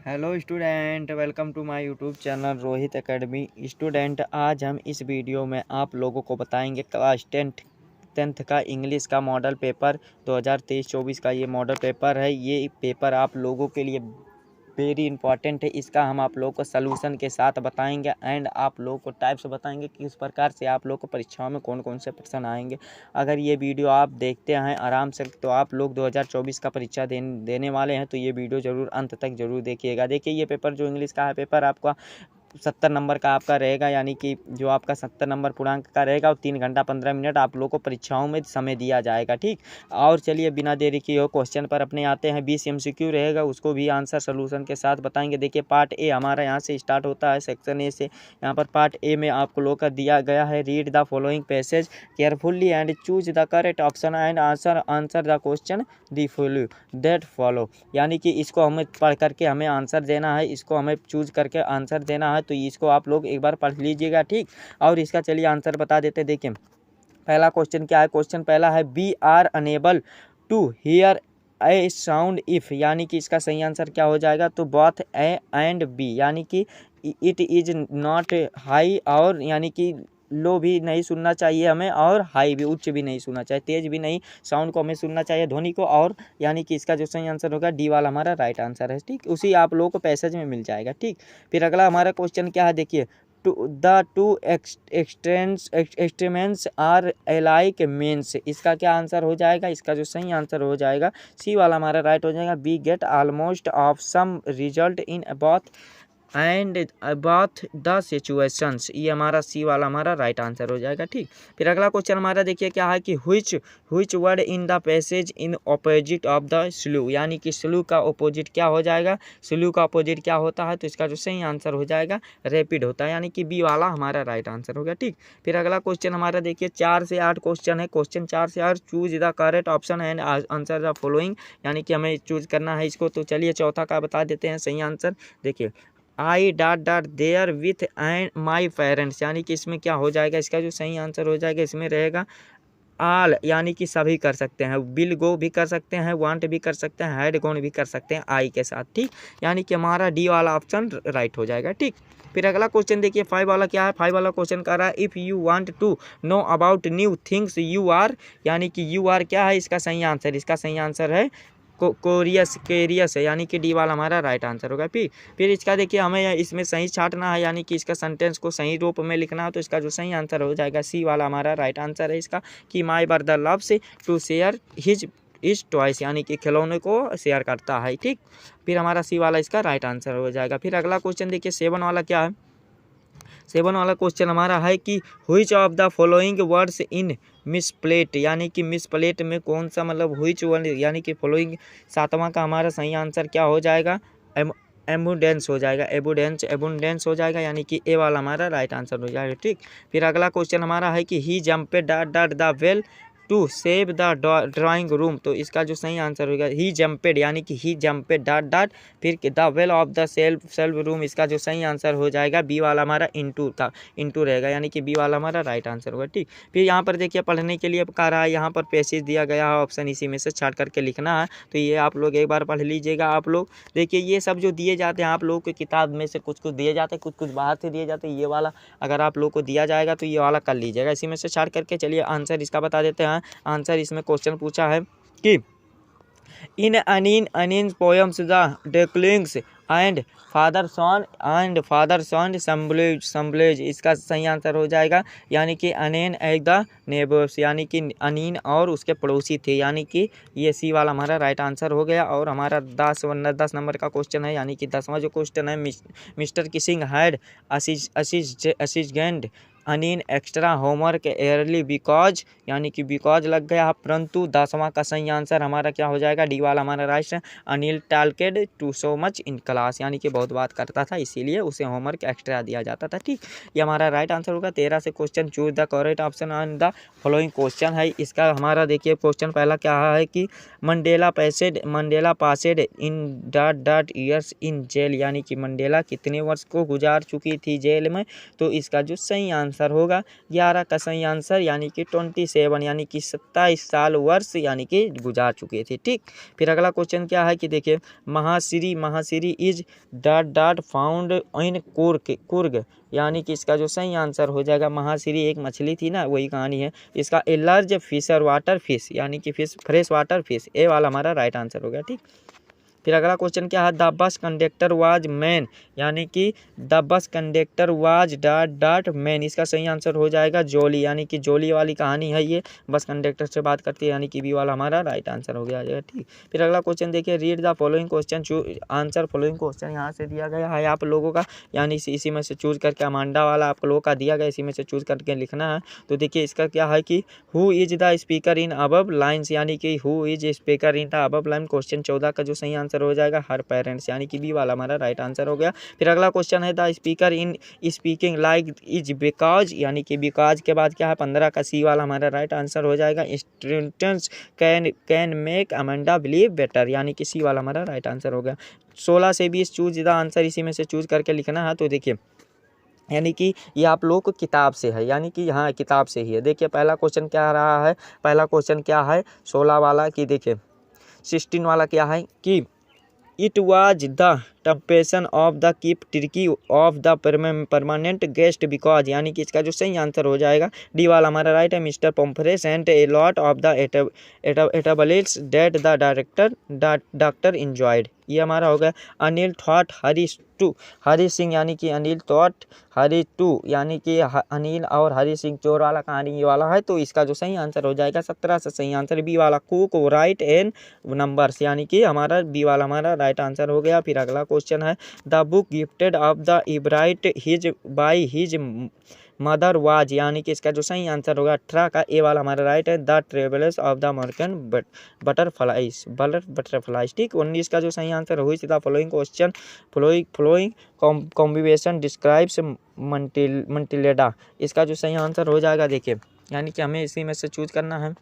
Hello student, welcome to my YouTube channel Rohit academy. Student, आज हम इस वीडियो में आप लोगों को बताएंगे क्लास टेंथ का इंग्लिश का मॉडल पेपर 2023-24 का ये मॉडल पेपर है। ये पेपर आप लोगों के लिए वेरी इंपॉर्टेंट है। इसका हम आप लोगों को सलूशन के साथ बताएंगे एंड आप लोगों को टाइप्स बताएंगे कि किस प्रकार से आप लोग को परीक्षाओं में कौन कौन से प्रश्न आएंगे। अगर ये वीडियो आप देखते हैं आराम से तो आप लोग 2024 का परीक्षा देने वाले हैं, तो ये वीडियो ज़रूर अंत तक ज़रूर देखिएगा। देखिए, ये पेपर जो इंग्लिश का है पेपर आपका 70 नंबर का आपका रहेगा, यानी कि जो आपका 70 नंबर पूर्णांक का रहेगा और 3 घंटा 15 मिनट आप लोग को परीक्षाओं में समय दिया जाएगा। ठीक, और चलिए बिना देरी किए हो क्वेश्चन पर अपने आते हैं। 20 MCQ रहेगा, उसको भी आंसर सोल्यूशन के साथ बताएंगे। देखिए, पार्ट ए हमारा यहाँ से स्टार्ट होता है, सेक्शन ए से। यहाँ पर पार्ट ए में आप लोग का दिया गया है, read the following passage carefully and choose the correct option and answer the question the that follow. यानी कि इसको हमें पढ़ करके हमें आंसर देना है, इसको हमें चूज करके आंसर देना है। तो इसको आप लोग एक बार पढ़ लीजिएगा। ठीक, और इसका चलिए आंसर बता देते। देखिए, पहला क्वेश्चन क्या है। क्वेश्चन पहला है we are unable to hear a sound if, यानी कि इसका सही आंसर क्या हो जाएगा। तो बोथ ए एंड बी, यानी कि इट इज नॉट हाई, और यानी कि लो भी नहीं सुनना चाहिए हमें और हाई भी, उच्च भी नहीं सुनना चाहिए, तेज भी नहीं, साउंड को हमें सुनना चाहिए, ध्वनि को। और यानी कि इसका जो सही आंसर होगा डी वाला हमारा राइट आंसर है। ठीक, उसी आप लोगों को पैसेज में मिल जाएगा। ठीक, फिर अगला हमारा क्वेश्चन क्या है। देखिए, the two extremities are alike means, इसका क्या आंसर हो जाएगा। इसका जो सही आंसर हो जाएगा सी वाला हमारा राइट हो जाएगा। We get almost of some result in about and about the situations, ये हमारा सी वाला हमारा राइट आंसर हो जाएगा। ठीक, फिर अगला क्वेश्चन हमारा देखिए क्या है कि which word in the passage in opposite of the slow, यानी कि स्लू का ऑपोजिट क्या हो जाएगा। स्लू का ऑपोजिट क्या होता है, तो इसका जो सही आंसर हो जाएगा रैपिड होता है, यानी कि बी वाला हमारा राइट आंसर हो गया। ठीक, फिर अगला क्वेश्चन हमारा देखिए 4 से 8 क्वेश्चन है। क्वेश्चन 4 से 8, choose the correct option and answer the following, यानी कि हमें चूज करना है इसको। तो चलिए चौथा का बता देते हैं सही आंसर। देखिए, I dot there with and my parents, यानी कि इसमें क्या हो जाएगा। इसका जो सही आंसर हो जाएगा इसमें रहेगा आल, यानी कि सभी कर सकते हैं। विल गो भी कर सकते हैं, वांट भी कर सकते हैं, हैड गॉन भी कर सकते हैं आई के साथ। ठीक, यानी कि हमारा डी वाला ऑप्शन राइट हो जाएगा। ठीक, फिर अगला क्वेश्चन देखिए 5 वाला क्या है। 5 वाला क्वेश्चन कर रहा है if you want to know about new things you are, यानी कि यू आर क्या है। इसका सही आंसर है केरियस है, यानी कि डी वाला हमारा राइट आंसर होगा। फिर इसका देखिए हमें इसमें सही छांटना है, यानी कि इसका सेंटेंस को सही रूप में लिखना है। तो इसका जो सही आंसर हो जाएगा सी वाला हमारा राइट आंसर है इसका, कि my brother loves to share his toys, यानी कि खिलौने को शेयर करता है। ठीक, फिर हमारा सी वाला इसका राइट आंसर हो जाएगा। फिर अगला क्वेश्चन देखिए 7 वाला क्या है। 7 वाला क्वेश्चन हमारा है कि which of the following words in miss plate, यानी कि मिस प्लेट में कौन सा मतलब व्हिच वर्ड, यानी कि फॉलोइंग 7वां का हमारा सही आंसर क्या हो जाएगा। एबुडेंस हो जाएगा, एबुडेंस हो जाएगा, यानी कि ए वाला हमारा राइट आंसर हो जाएगा। ठीक, फिर अगला क्वेश्चन हमारा है कि he jumped dot the well to save the drawing room, तो इसका जो सही आंसर होगा ही जम्पेड, यानी कि ही जम्पेड डॉट फिर the well of the self room, इसका जो सही आंसर हो जाएगा बी वाला हमारा इंटू रहेगा, यानी कि बी वाला हमारा राइट आंसर होगा। ठीक, फिर यहाँ पर देखिए पढ़ने के लिए कह रहा है, यहाँ पर पैसेज दिया गया है, ऑप्शन इसी में से छाट करके लिखना है। तो ये आप लोग एक बार पढ़ लीजिएगा। आप लोग देखिए ये सब जो दिए जाते हैं आप लोगों की किताब में से कुछ दिए जाते हैं, कुछ बाहर से दिए जाते हैं। ये वाला अगर आप लोग को दिया जाएगा तो ये वाला कर लीजिएगा, इसी में से छाट करके। चलिए आंसर इसका बता देते हैं। आंसर इसमें क्वेश्चन पूछा है कि इन अनिन पोएम्स द डेक्लिंग्स एंड फादर सन सम्बलेज, इसका सही आंसर हो जाएगा, यानी कि अनिन एग द नेबर्स, यानी कि अनिन और उसके पड़ोसी थे, यानी कि ये सी वाला हमारा राइट आंसर हो गया। और हमारा 10 नंबर का क्वेश्चन है, यानी कि 10वां जो क्वेश्चन है, मिस्टर किसिंग हैड असिस्टेंट अनिन एक्स्ट्रा होमवर्क एयरली बिकॉज, यानी कि बिकॉज लग गया, परंतु 10वां का सही आंसर हमारा क्या हो जाएगा, डी वाला हमारा राइट है। Anil talked too so much in class, यानी कि बहुत बात करता था इसीलिए उसे होमवर्क एक्स्ट्रा दिया जाता था। ठीक, ये हमारा राइट आंसर होगा। 13 से question choose the correct option on the following question है। इसका हमारा देखिए क्वेश्चन पहला क्या है कि Mandela passed in dot years in jail, यानी कि मंडेला कितने वर्ष को गुजार चुकी थी जेल में। तो इसका जो सही आंसर आंसर होगा। 11 का सही आंसर यानी कि 27 यानी कि 27 साल वर्ष यानी कि गुजार चुके थे। ठीक, फिर अगला क्वेश्चन क्या है कि देखिए mahseer is dot found in Coorg यानी कि इसका जो सही आंसर हो जाएगा, महाश्री एक मछली थी ना, वही कहानी है इसका। A large fisher water fish यानी कि fish fresh water fish, A वाला हमारा राइट आंसर हो गया। ठीक, फिर अगला क्वेश्चन क्या है, the bus conductor was man यानी कि the bus conductor was dot man, इसका सही आंसर हो जाएगा जोली यानी कि जोली वाली कहानी है ये, बस कंडक्टर से बात करती है यानी कि बी वाला हमारा राइट आंसर हो गया। ठीक, फिर अगला क्वेश्चन देखिए, read the following question answer following question यहाँ से दिया गया है आप लोगों का, यानी इसी में से चूज करके, अमांडा वाला आप लोगों का दिया गया, इसी में से चूज करके लिखना है। तो देखिए इसका क्या है कि who is the speaker in above lines यानी कि who is speaker in the above line, question 14 का जो सही आंसर हो जाएगा हर पेरेंट्स यानी कि बी वाला हमारा राइट आंसर हो गया। फिर अगला क्वेश्चन है, the speaker in speaking like is because यानी कि बिकॉज के बाद क्या है 15 का सी वाला हमारा राइट आंसर हो जाएगा। Students can make Amanda believe better यानी कि सी वाला हमारा राइट आंसर हो गया। 16 से 20 चूज द आंसर, इसी में से चूज करके लिखना है। तो देखिए यानी कि ये आप लोग को किताब से है यानी कि हाँ किताब से ही है। देखिए पहला क्वेश्चन क्या रहा है, पहला क्वेश्चन क्या है 16 वाला की, देखिए 16 वाला क्या है कि it was the temptation of the keep tricky of the permanent guest because यानी कि इसका जो सही आंसर हो जाएगा डी वाला हमारा राइट है। Mr Pomfrey's and a lot of the एटाबलिट्स डेट द डॉक्टर इंजॉयड, ये हमारा हो गया। अनिल थॉट हरी सिंह यानी कि अनिल थॉट हरी टू यानी कि अनिल और हरी सिंह चोर वाला कहानी ये वाला है। तो इसका जो सही आंसर हो जाएगा 17 से सही आंसर बी वाला, कुक राइट एन नंबर्स यानी कि हमारा बी वाला हमारा राइट आंसर हो गया। फिर अगला क्वेश्चन है, the book gifted of the Ebright his by his mother was यानी कि इसका जो सही आंसर होगा 18 का ए वाला हमारा राइट है। The travels of the American butterflies. ठीक, 19 का जो सही आंसर हुई the following question flowing combination describes मंटिलेडा, इसका जो सही आंसर हो जाएगा देखिए यानी कि हमें इसी में से चूज करना है।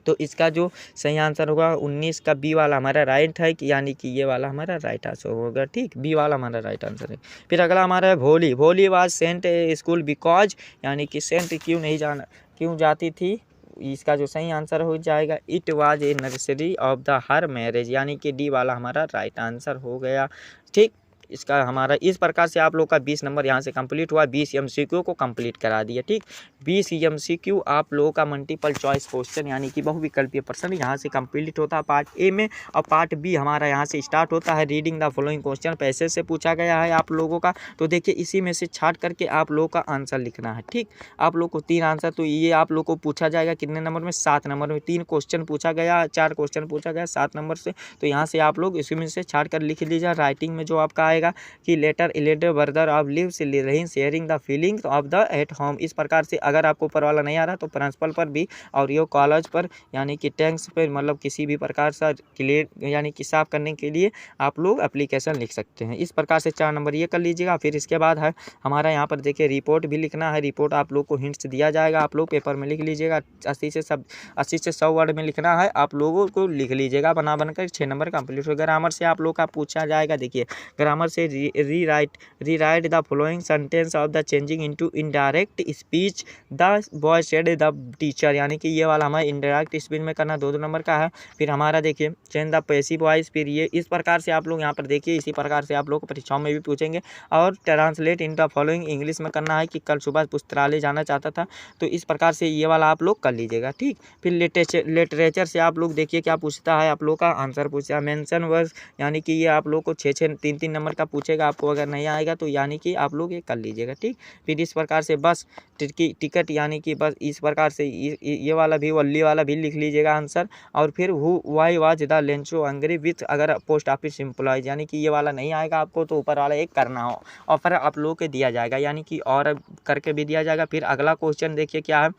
तो इसका जो सही आंसर होगा 19 का बी वाला हमारा राइट है कि यानी कि ये वाला हमारा राइट आंसर होगा। ठीक, बी वाला हमारा राइट आंसर है। फिर अगला हमारा है भोली वाज सेंट स्कूल बिकॉज यानी कि सेंट क्यों जाती थी, इसका जो सही आंसर हो जाएगा it was a nursery of the her marriage यानी कि डी वाला हमारा राइट आंसर हो गया। ठीक, इसका हमारा इस प्रकार से आप लोग का 20 नंबर यहाँ से कंप्लीट हुआ। 20 MCQ को कंप्लीट करा दिया। ठीक, 20 MCQ आप लोगों का मल्टीपल चॉइस क्वेश्चन यानी कि बहुविकल्पीय प्रश्न यहाँ से कंप्लीट होता है पार्ट ए में, और पार्ट बी हमारा यहाँ से स्टार्ट होता है। रीडिंग द फॉलोइंग क्वेश्चन पैसे से पूछा गया है आप लोगों का। तो देखिए इसी में से छाट करके आप लोगों का आंसर लिखना है। ठीक, आप लोग को 3 आंसर, तो ये आप लोग को पूछा जाएगा कितने नंबर में, 7 नंबर में। 3 क्वेश्चन पूछा गया, 4 क्वेश्चन पूछा गया 7 नंबर से। तो यहाँ से आप लोग इसी में से छाट कर लिख लीजिए। राइटिंग में जो आपका आएगा कि letter brother of lives living sharing the feelings of the at home, इस प्रकार से अगर आपको ऊपर वाला नहीं आ रहा तो प्रिंसिपल पर भी और ये कॉलेज पर यानी कि टैंक्स पर मतलब किसी भी प्रकार से क्लियर यानी कि साफ करने के लिए आप लोग एप्लीकेशन लिख सकते हैं। इस प्रकार से 4 नंबर ये कर लीजिएगा। फिर इसके बाद है हमारा यहाँ पर देखिए रिपोर्ट भी लिखना है। रिपोर्ट आप लोग को हिंट्स दिया जाएगा, आप लोग पेपर में लिख लीजिएगा। 80 से 100 वर्ड में लिखना है, आप लोगों को लिख लीजिएगा बना बनकर। 6 नंबर कंप्लीट हो। ग्रामर से आप लोग का पूछा जाएगा, देखिए ग्रामर से rewrite the following sentence of the changing into indirect speech the boy said the teacher, यानी कि ये वाला हमारा इनडायरेक्ट स्पीच में करना 2 नंबर का है। फिर हमारा देखिए चेंज द पैसिव वॉइस, फिर ये इस प्रकार से आप लोग यहाँ पर देखिए इसी प्रकार से आप लोग को परीक्षाओं में भी पूछेंगे। और translate in the following English में करना है कि कल सुबह पुस्तकालय जाना चाहता था, तो इस प्रकार से ये वाला आप लोग कर लीजिएगा। ठीक, फिर लिटरेचर से आप लोग देखिए क्या पूछता है, आप लोग का आंसर पूछा मेंशन वर्ड्स, यानी कि ये आप लोग को 6 3 नंबर का पूछेगा। आपको अगर नहीं आएगा तो यानी कि आप लोग ये कर लीजिएगा। ठीक, फिर इस प्रकार से बस टिकट यानी कि बस इस प्रकार से ये वाला भी वल्ली वाला भी लिख लीजिएगा आंसर। और फिर why was the Lencho angry with अगर पोस्ट ऑफिस एम्प्लॉयज, यानी कि ये वाला नहीं आएगा आपको तो ऊपर वाला एक करना हो और फिर आप लोग के दिया जाएगा, यानी कि और करके भी दिया जाएगा। फिर अगला क्वेश्चन देखिए क्या है,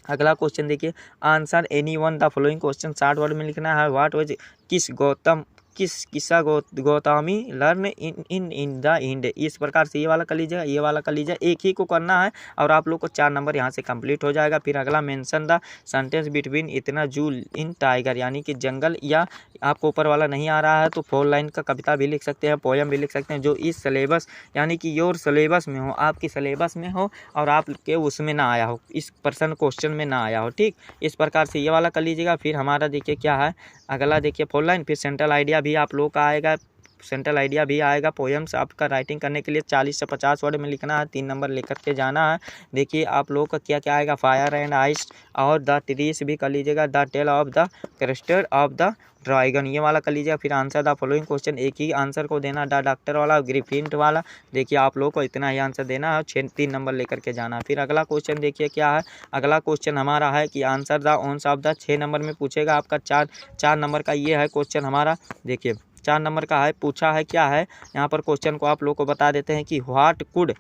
अगला क्वेश्चन देखिए answer any one the following question 60 word में लिखना है। What was Kisa Gautam Kisa Kissa Gotami learn in the end. इस प्रकार से ये वाला कर लीजिएगा, ये वाला कर लीजिएगा, एक ही को करना है और आप लोग को 4 नंबर यहाँ से कंप्लीट हो जाएगा। फिर अगला मेंशन द सेंटेंस बिटवीन इतना जू इन टाइगर, यानी कि जंगल, या आपको ऊपर वाला नहीं आ रहा है तो 4 लाइन का कविता भी लिख सकते हैं, पोयम भी लिख सकते हैं, जो इस सिलेबस यानी कि योर सिलेबस में हो, आपकी सिलेबस में हो और आपके उसमें ना आया हो, इस पर्सन क्वेश्चन में ना आया हो। ठीक, इस प्रकार से ये वाला कर लीजिएगा। फिर हमारा देखिए क्या है अगला, देखिए 4 लाइन। फिर सेंट्रल आइडिया भी आप लोग का आएगा, सेंट्रल आइडिया भी आएगा। पोएम्स आपका राइटिंग करने के लिए 40 से 50 वर्ड में लिखना है, 3 नंबर लेकर के जाना है। देखिए आप लोगों का क्या क्या आएगा, फायर एंड आइस और द ट्रीज भी कर लीजिएगा, the tale of the crystal of the dragon, ये वाला कर लीजिएगा। फिर आंसर द फॉलोइंग क्वेश्चन, एक ही आंसर को देना, द डॉक्टर वाला, ग्रिफिंड वाला। देखिए आप लोगों को इतना ही आंसर देना है, 3 नंबर लेकर के जाना। फिर अगला क्वेश्चन देखिए क्या है, अगला क्वेश्चन हमारा है कि answer the ones of the, 6 number में पूछेगा आपका, 4 नंबर का ये है क्वेश्चन हमारा। देखिए 4 नंबर का है, पूछा है क्या है यहाँ पर क्वेश्चन को आप लोग को बता देते हैं कि व्हाट कुड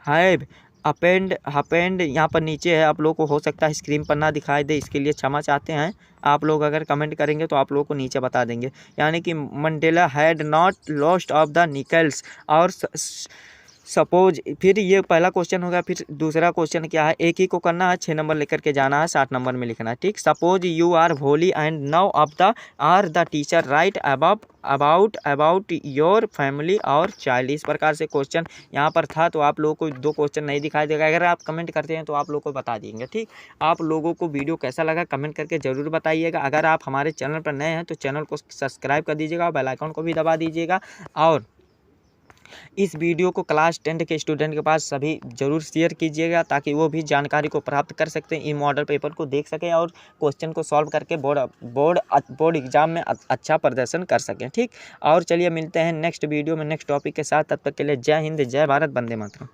हैव हपेंड यहाँ पर नीचे है, आप लोग को हो सकता है स्क्रीन पर ना दिखाई दे, इसके लिए क्षमा चाहते हैं। आप लोग अगर कमेंट करेंगे तो आप लोगों को नीचे बता देंगे, यानी कि Mandela had not lost of the Nicholls और सपोज। फिर ये पहला क्वेश्चन हो गया। फिर दूसरा क्वेश्चन क्या है, एक ही को करना है, 6 नंबर लेकर के जाना है, 60 नंबर में लिखना है। ठीक, suppose you are holy and now of the are the teacher write about your family और चाइल्ड। इस प्रकार से क्वेश्चन यहाँ पर था, तो आप लोगों को 2 क्वेश्चन नहीं दिखाई देगा, अगर आप कमेंट करते हैं तो आप लोगों को बता देंगे। ठीक, आप लोगों को वीडियो कैसा लगा कमेंट करके ज़रूर बताइएगा। अगर आप हमारे चैनल पर नए हैं तो चैनल को सब्सक्राइब कर दीजिएगा, बेल आइकन को भी दबा दीजिएगा और इस वीडियो को क्लास 10 के स्टूडेंट के पास सभी जरूर शेयर कीजिएगा, ताकि वो भी जानकारी को प्राप्त कर सकते हैं, इन मॉडल पेपर को देख सकें और क्वेश्चन को सॉल्व करके बोर्ड एग्जाम में अच्छा प्रदर्शन कर सकें। ठीक, और चलिए मिलते हैं नेक्स्ट वीडियो में नेक्स्ट टॉपिक के साथ, तब तक के लिए जय हिंद, जय भारत, वंदे मातरम।